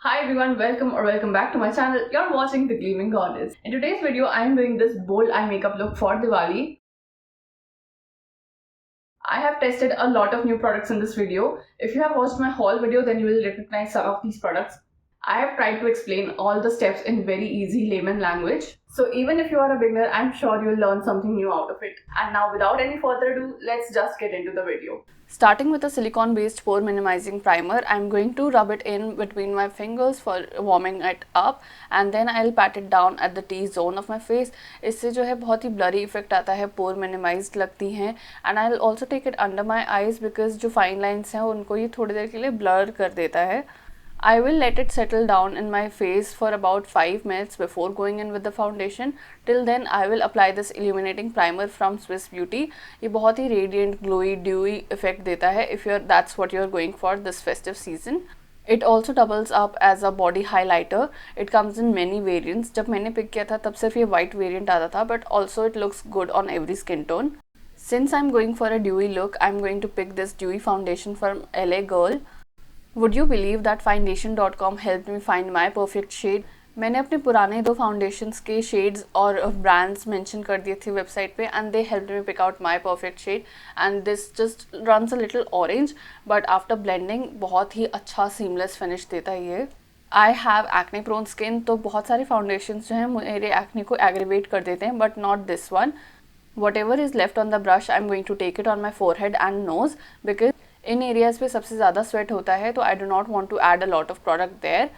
Hi everyone, welcome or welcome back to my channel. You're watching the Gleaming Goddess. In today's video, I am doing this bold eye makeup look for Diwali. I have tested a lot of new products in this video. If you have watched my haul video, then you will recognize some of these products. I have tried to explain all the steps in very easy layman language. So even if you are a beginner, I'm sure you'll learn something new out of it. And now without any further ado, let's just get into the video. Starting with a silicone based pore minimizing primer, I'm going to rub it in between my fingers for warming it up and then I'll pat it down at the T-zone of my face. इससे जो है बहुत ही blurry effect आता है, pore minimized लगती हैं and I'll also take it under my eyes because जो fine lines हैं उनको ये थोड़ी देर के लिए blur कर देता है. I will let it settle down in my face for about 5 minutes before going in with the foundation. Till then, I will apply this illuminating primer from Swiss Beauty. ये बहुत ही radiant, glowy, dewy effect देता है if that's what you're going for this festive season. It also doubles up as a body highlighter. It comes in many variants. जब मैंने pick किया था तब सिर्फ ये white variant आता था, but also it looks good on every skin tone. Since I'm going for a dewy look, I'm going to pick this dewy foundation from LA Girl. Would you believe that foundation.com helped me find my perfect shade? मैंने अपने पुराने 2 foundations के shades और brands mention कर दिए थे website पे and they helped me pick out my perfect shade and this just runs a little orange but after blending बहुत ही अच्छा seamless finish देता है ये. I have acne prone skin तो बहुत सारे फाउंडेशंस जो हैं मेरे acne को aggravate कर देते हैं but not this one. Whatever is left on the brush I'm going to take it on my forehead and nose because इन एरियाज पे सबसे ज़्यादा स्वेट होता है तो I do not want to add a lot of product there.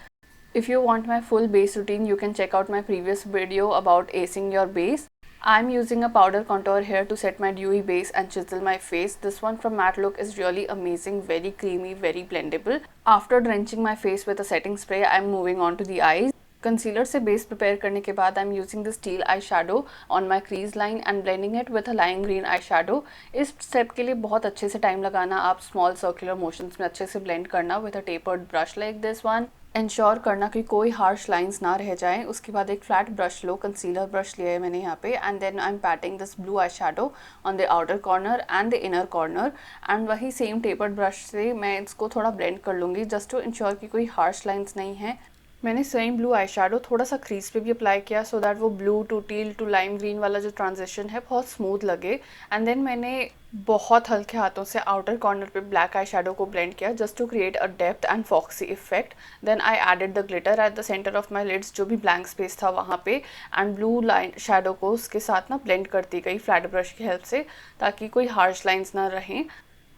If you want my full base routine you can check out my previous video about acing your base. I am using a powder contour here to set my dewy base and chisel my face. This one from Matte Look is really amazing, very creamy, very blendable. After drenching my face with a setting spray, I am moving on to the eyes. Concealer से base prepare करने के बाद I am using the steel I shadow on my crease line and blending it with a lime green eye shadow. इस step के लिए बहुत अच्छे से टाइम लगाना, आप स्मॉल सर्कुलर मोशंस में अच्छे से ब्लेंड करना with a tapered brush like this one. Ensure करना कि कोई हार्श लाइंस ना रह जाएं. उसके बाद एक फ्लैट ब्रश लो, कंसीलर ब्रश लिया है मैंने यहाँ पे and then I am patting this blue eye shadow on the outer corner and the inner corner and वही सेम टेपर्ड ब्रश से मैं इसको थोड़ा ब्लेंड कर लूँगी जस्ट टू इंश्योर कि कोई हार्श लाइंस नहीं है. मैंने सेम ब्लू आई शेडो थोड़ा सा क्रीज पे भी अप्लाई किया सो दैट वो blue to teal to lime green वाला जो ट्रांजिशन है बहुत स्मूथ लगे एंड देन मैंने बहुत हल्के हाथों से आउटर कॉर्नर पे ब्लैक आई शेडो को ब्लेंड किया just to create a depth and foxy effect. Then I added the glitter at the centre of my lids, जो भी ब्लैंक स्पेस था वहाँ पे एंड ब्लू लाइन शेडो को उसके साथ ना ब्लेंड करती गई फ्लैट ब्रश की हेल्प से ताकि कोई हार्श लाइंस ना रहें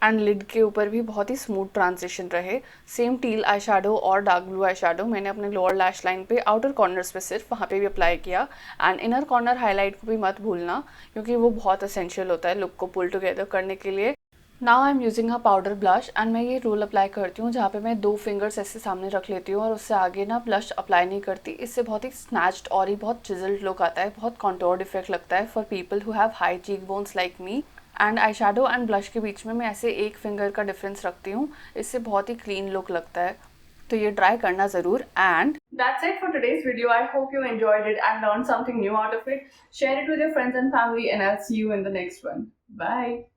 एंड लिड के ऊपर भी बहुत ही स्मूथ ट्रांजिशन रहे. सेम टील आई शेडो और डार्क ब्लू आई शेडो मैंने अपने लोअर लैश लाइन पे आउटर कॉर्नर्स पे सिर्फ वहाँ पे भी अप्लाई किया एंड इनर कॉर्नर हाईलाइट को भी मत भूलना क्योंकि वो बहुत असेंशियल होता है लुक को पुल टुगेदर करने के लिए. Now I am using a powder blush and मैं ये रूल अप्लाई करती हूँ जहाँ पे मैं 2 फिंगर्स ऐसे सामने रख लेती हूँ और उससे आगे ना ब्लश अप्लाई नहीं करती. इससे बहुत ही स्नैच्ड और ही बहुत चिजल्ड लुक आता है, बहुत कॉन्टोर्ड इफेक्ट लगता है for people who have high cheek bones like me. And eye shadow and blush के बीच में मैं ऐसे 1 फिंगर का डिफरेंस रखती हूँ, इससे बहुत ही क्लीन लुक लगता है तो ये ट्राई करना ज़रूर. And that's it for today's video. I hope you enjoyed it and learned something new out of it. Share it with your friends and family and I'll see you in the next one. Bye.